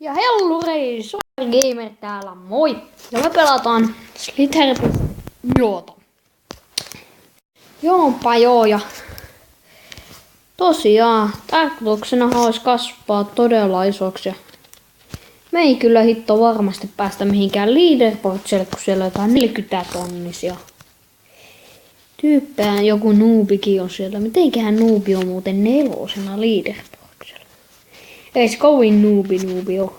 Ja hellurei, Gamer täällä, moi! Ja me pelataan Slither.jota. Joonpa joo, ja tosiaan tarkoituksena olisi kasvaa todella isoksi. Ja me ei kyllä hitto varmasti päästä mihinkään leaderboardsille, kun siellä on jotain 40 tonnisia tyyppejä. Joku noobikin on siellä. Mitenköhän noobi on muuten 4 leaderboardsilla? Ei se kovin noobi ole.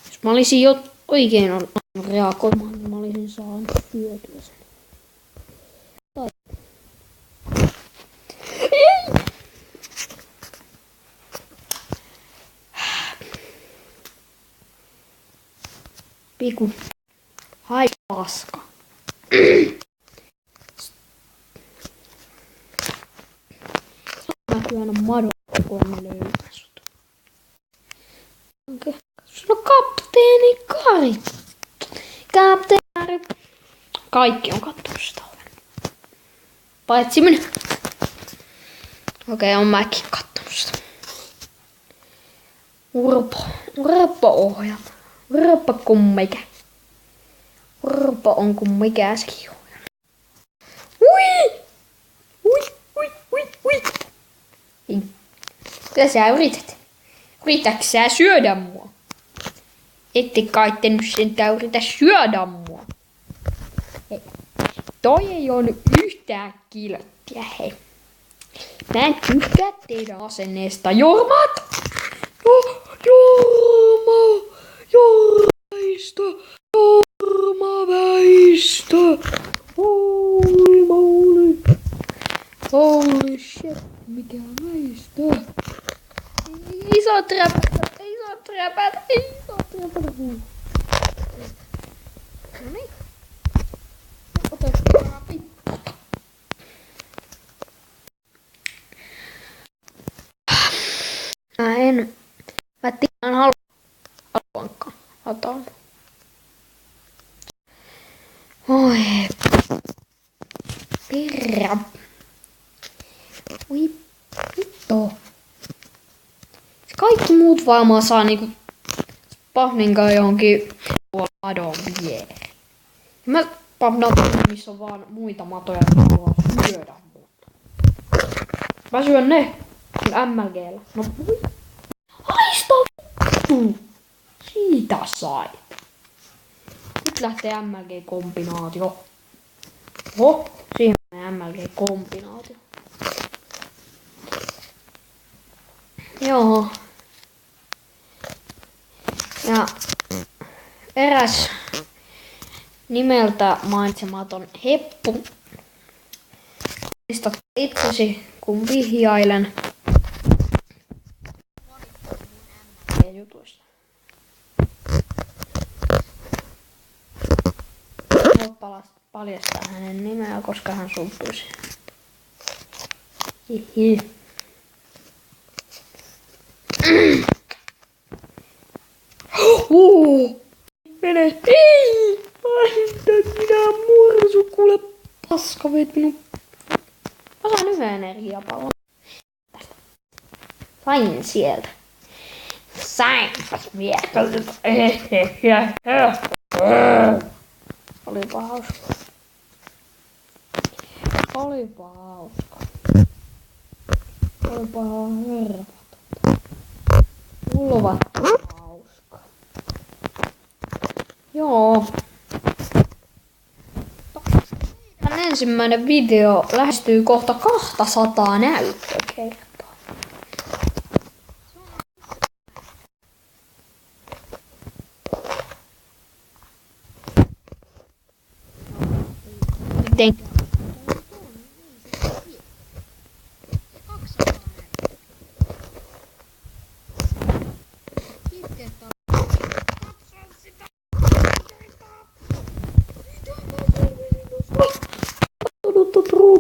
Jos mä olisin jo oikein on reagoimaan, niin mä olisin saanut hyötyä sen. Piku. Hai paska. Mä työnnän madon, kun mä löydän sut. Okei. Sulla on kapteeni Kari. Kapteeni Kari. Kaikki on kattonut sitä oven. Paitsi minä. Okei, on mäkin kattonut sitä. Urpo-ohjelma. Urpo kummikä. Urpo on kummikä äsken ohjelma. Ui! Ui! Ei. Mitä sä yrität? Yritätkö sä syödä mua? Ette kai te nyt sentään yritä syödä mua. Hei. Toi ei oo nyt yhtään kilttiä, hei. Mä en tykkää teidän asenneesta. Jormat! Jorma väistö! Holy moly! Holy shit! Mikä väistö? Isot räpät! No niin. Otetaan pitää. Mä tiedän haluankaan lataa. Oi. Perä. Oi vittu. Kaikki muut varmaan saa niinku pahninkaan johonkin madon viereen. Mä pahnan missä on vaan muita matoja, jotka haluaa syödä muuta. Mä syön ne MLG:llä. No voi. Haista vittu! Siitä sai. Nyt lähtee MLG-kombinaatio. Oho, siihen menee MLG-kombinaatio. Joo. Ja eräs nimeltä mainitsematon heppu. Listat itsesi, kun vihjailen jutuista. Voit paljastaa hänen nimeä, koska hän suuttuisi. Hihi. Mene! Ei! Vaihdat minä mursu, kuule paska, veit minun. Mä saan yhden energiapallon. Sain sieltä. Sainpas miestä. Olipa hauska. Olipa herpatonta. Ulvattu hauska. Joo. Tän ensimmäinen video lähestyy kohta 200 näyttökertaa. Miten?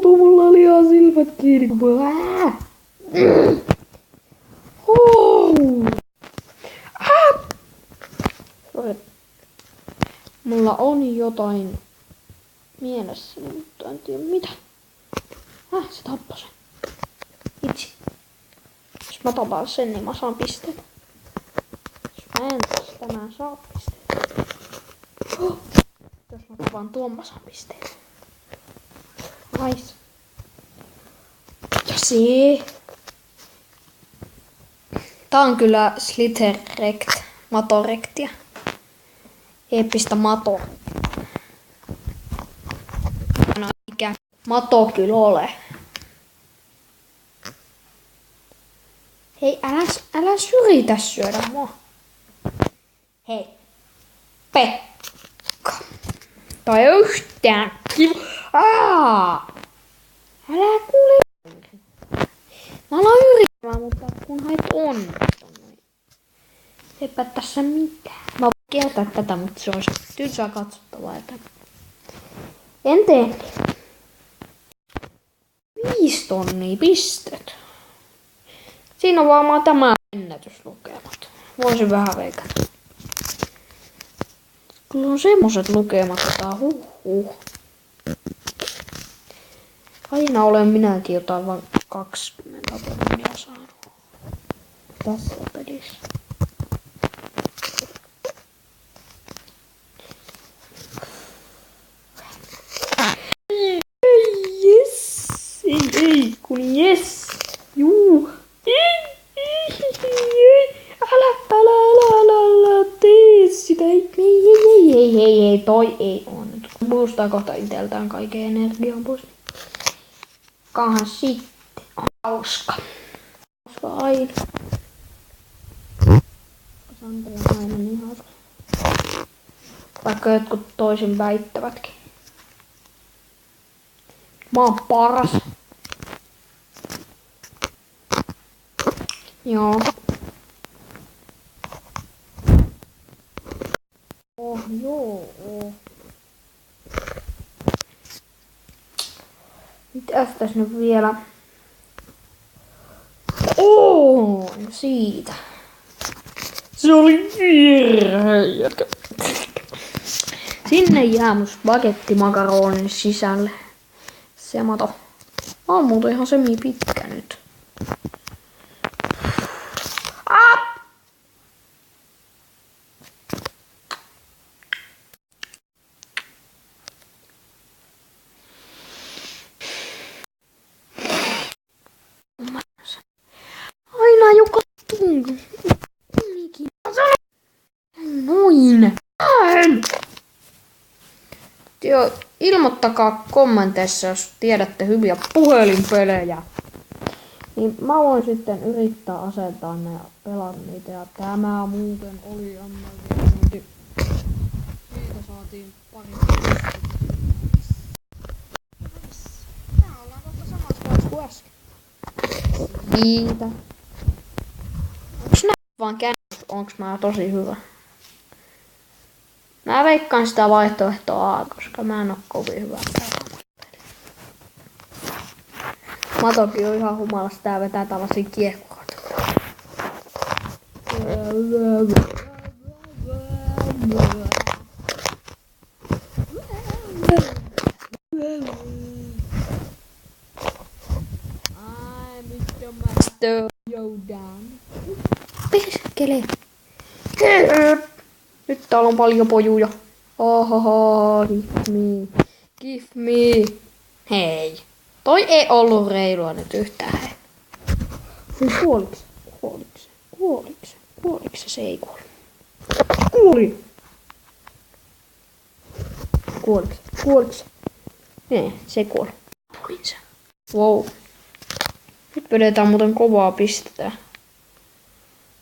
Mulla oli ihan silmät kiinni. Mulla on jotain mielessä, mutta en tiedä mitä. Se tappoi sen. Itse. Jos mä tapaan sen, niin mä saan pisteet. Jos mä en tästä, mä en saa pisteet. Jos mä tapaan tuon, mä saan pisteet. Nice. Ja tää on kyllä Slitherrect, Matorektia. Eeppistä mato. No mikä mato kyllä ole. Hei, älä syritä syödä mua. Hei. Pekka. Toi on yhtään kiva. Älä kuule. Mä alan yrittämään, mutta kunhan et onnistunut. Eipä tässä mitään. Mä voin kiertää tätä, mutta se olisi tylsää katsottavaa. En tee. 5 tonnia pistet. Siinä on varmaan tämä ennätyslukemat. Voisin vähän veikata. Kyllä on semmoset lukemat, että huh. Aina olen minäkin jotain vain 20 tonnia saanut. Tässä pelissä. Ei, kun jes. Juu. Älä tee sitä. Ei, toi ei oo nyt. Boostaa kohta iteltään kaiken energian pois. Kahan sitten. Hauska. Hauska aina. Santeri on aina niin hauska. Vaikka jotkut toisin väittävätkin. Mä oon paras. Joo. Joo. Mitäs tässä nyt vielä? Siitä. Se oli virhe. Sinne jää mun spagettimakaronin sisälle. Se mato. On muuten ihan semi pitkä nyt. Aina joka tuntuu. Noin. Joo, ilmoittakaa kommenteissa, jos tiedätte hyviä puhelinpelejä. Niin mä voin sitten yrittää asentaa ne ja pelata niitä. Ja tämä muuten oli ammattiointi. Siitä saatiin pari. Tää ollaan kohta samassa paikassa kuin äsken. Siitä. Onks nää vaan käännös? Onks mä tosi hyvä? Mä veikkaan sitä vaihtoehtoa A, koska mä en oo kovin hyvä pelaamaan. Matokin on ihan humalassa, tää vetää tällaisia kiekkoja. I'm Mr. Master Yodan. Perkele. Nyt täällä on paljon pojuja. Ohoho, give me. Hei. Toi ei ollut reilua nyt yhtään. Hei. Kuoliks se ei kuoli. Kuoliks. Nee, se kuoli. Purin se. Wow. Nyt vedetään muuten kovaa pistettä.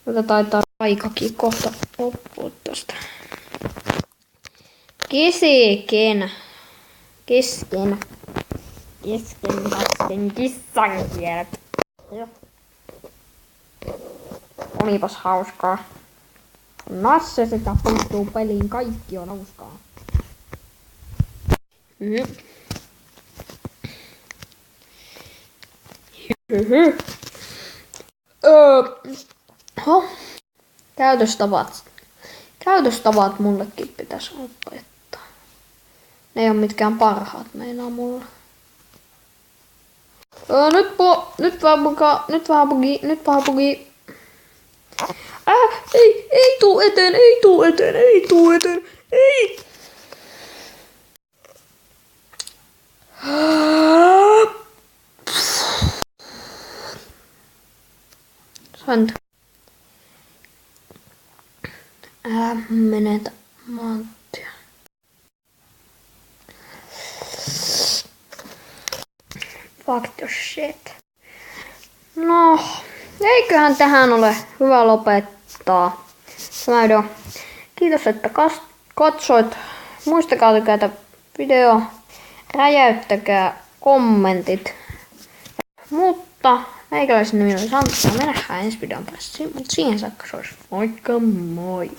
Tätä taitaa aikakin kohta loppua tosta. Kesken kissan kielet. Olipas hauskaa. Kun Nasse sitä puuttuu peliin, kaikki on hauskaa. Käytöstavat mullekin pitäisi opettaa. Ne ei ole mitkään parhaat meinaa mulla. Nyt vähän bugi. Ei tuu eteen, ei! Santa. Menetä manttia. Fuck the shit. No, eiköhän tähän ole hyvä lopettaa tämä video. Kiitos, että katsoit. Muistakaa tykätä video. Räjäyttäkää kommentit. Mutta meikäläisen nimi on Santtu ja me nähdään ensi videon päässä. Mutta siihen saakka se olisi moikka moi!